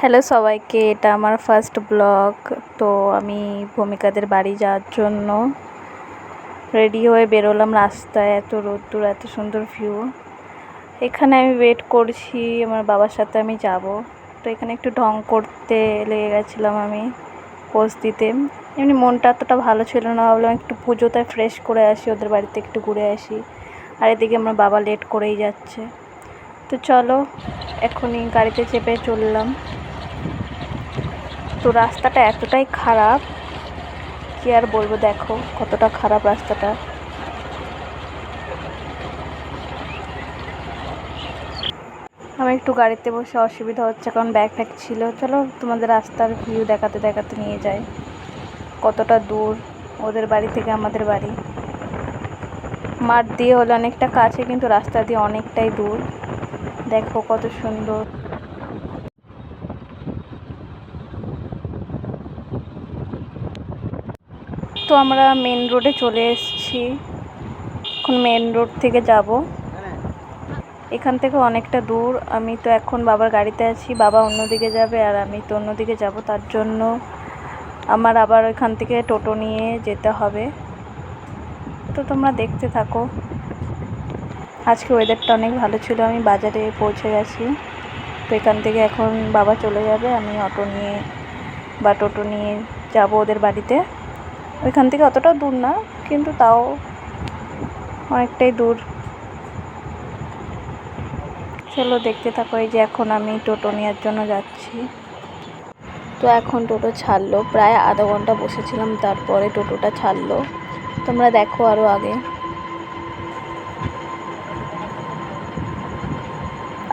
Hello সবাইকে, এটা আমার ফার্স্ট ব্লগ। তো আমি ভূমিকাদের বাড়ি যাওয়ার জন্য রেডি হয়ে বেরোলাম রাস্তায়। এত রোদ্দুর, এত সুন্দর ভিউ। এখানে আমি ওয়েট করছি, আমার বাবার সাথে আমি যাব। তো এখানে একটু ঢং করতে লেগে গেছিলাম আমি, পোজ দিতে। এমনি মনটা এতটা ভালো ছিল না, ভাবলাম একটু পুজোতে ফ্রেশ করে আসি, ওদের বাড়িতে একটু ঘুরে আসি। আর এদিকে আমার বাবা লেট করেই যাচ্ছে। তো চলো, এখনই গাড়িতে চেপে চললাম। তো রাস্তাটা এতটাই খারাপ, কি আর বলবো, দেখো কতটা খারাপ রাস্তাটা। আমি একটু গাড়িতে বসে অসুবিধা হচ্ছে, কারণ ব্যাগ ফ্যাগ ছিল। চলো তোমাদের রাস্তার ভিউ দেখাতে দেখাতে নিয়ে যাই। কতটা দূর ওদের বাড়ি থেকে আমাদের বাড়ি। মাঠ দিয়ে হলে অনেকটা কাছে, কিন্তু রাস্তা দিয়ে অনেকটাই দূর। দেখো কত সুন্দর। তো আমরা মেন রোডে চলে এসেছি। এখন মেন রোড থেকে যাব। এখান থেকে অনেকটা দূর। আমি তো এখন বাবার গাড়িতে আছি, বাবা অন্যদিকে যাবে আর আমি তো অন্যদিকে যাব। তার জন্য আমার আবার ওইখান থেকে টোটো নিয়ে যেতে হবে। তো তোমরা দেখতে থাকো। আজকে ওয়েদারটা অনেক ভালো ছিল, আমি বাজারে পৌঁছে গেছি। তো এখান থেকে এখন বাবা চলে যাবে, আমি অটো নিয়ে বা টোটো নিয়ে যাব ওদের বাড়িতে। ওইখান থেকে অতটাও দূর না, কিন্তু তাও অনেকটাই দূর। চলো দেখতে থাকো। এই যে এখন আমি টোটো নেওয়ার জন্য যাচ্ছি। তো এখন টোটো ছাড়লো, প্রায় আধা ঘন্টা বসেছিলাম, তারপরে টোটোটা ছাড়লো। তোমরা দেখো আরও আগে।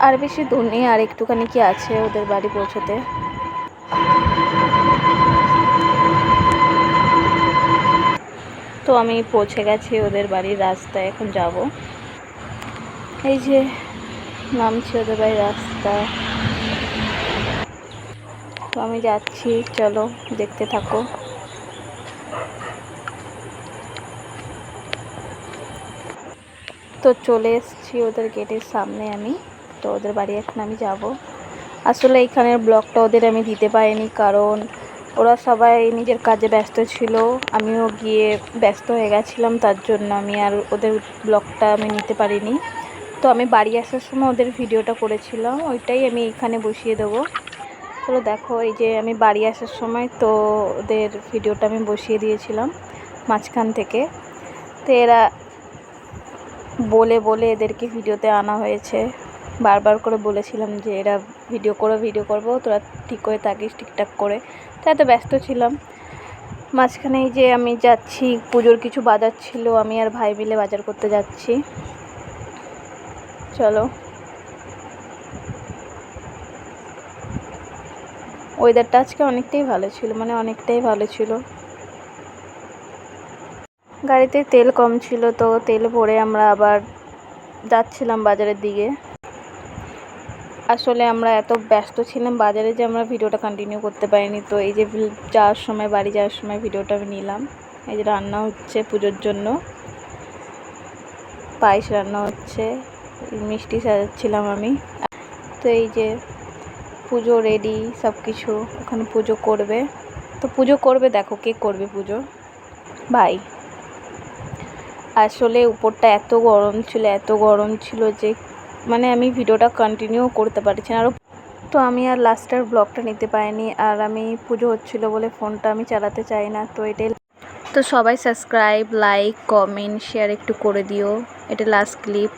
আর বেশি দূর নেই, আর একটুখানি কি আছে ওদের বাড়ি পৌঁছতে। তো আমি পৌঁছে গেছি ওদের বাড়ির রাস্তায়, এখন যাব। এই যে নামছি ওদের বাড়ির রাস্তা। তো আমি যাচ্ছি, চলো দেখতে থাকো। তো চলে এসেছি ওদের গেটের সামনে আমি। তো ওদের বাড়ি এখন আমি যাব। আসলে এইখানের ব্লগটা ওদের আমি দিতে পারিনি, কারণ ওরা সবাই নিজের কাজে ব্যস্ত ছিল। আমিও গিয়ে ব্যস্ত হয়ে গেছিলাম, তার জন্য আমি আর ওদের ব্লগটা আমি নিতে পারিনি। তো আমি বাড়ি আসার সময় ওদের ভিডিওটা করেছিলাম, ওইটাই আমি এখানে বসিয়ে দেবো। চলো দেখো, এই যে আমি বাড়ি আসার সময় তো ওদের ভিডিওটা আমি বসিয়ে দিয়েছিলাম মাঝখান থেকে। তো এরা বলে বলে এদেরকে ভিডিওতে আনা হয়েছে। বারবার করে বলেছিলাম যে এরা ভিডিও করবো, তোরা ঠিক করে থাকিস ঠিকঠাক করে। তো এত ব্যস্ত ছিলাম। মাঝখানে এই যে আমি যাচ্ছি, পুজোর কিছু বাজার ছিল, আমি আর ভাই মিলে বাজার করতে যাচ্ছি। চলো। ওয়েদারটা আজকে অনেকটাই ভালো ছিল, মানে অনেকটাই ভালো ছিল। গাড়িতে তেল কম ছিল, তো তেল ভরে আমরা আবার যাচ্ছিলাম বাজারের দিকে। আসলে আমরা এত ব্যস্ত ছিলাম বাজারে যে আমরা ভিডিওটা কন্টিনিউ করতে পারিনি। তো এই যে বাড়ি যাওয়ার সময় ভিডিওটা আমি নিলাম। এই যে রান্না হচ্ছে পুজোর জন্য, পায়েস রান্না হচ্ছে, মিষ্টি সাজাচ্ছিলাম আমি। তো এই যে পুজো রেডি সব কিছু, ওখানে পুজো করবে। তো পুজো করবে, দেখো কে করবে পুজো, ভাই। আসলে উপরটা এত গরম ছিল যে মানে আমি ভিডিওটা কন্টিনিউ করতে পারছি না। তো আমি আর লাস্টের ব্লগটা নিতে পারিনি, আর আমি পুজো হচ্ছিল বলে ফোনটা আমি চালাতে চাই না। তো এটাই। তো সবাই সাবস্ক্রাইব, লাইক, কমেন্ট, শেয়ার একটু করে দিও। এটা লাস্ট ক্লিপ।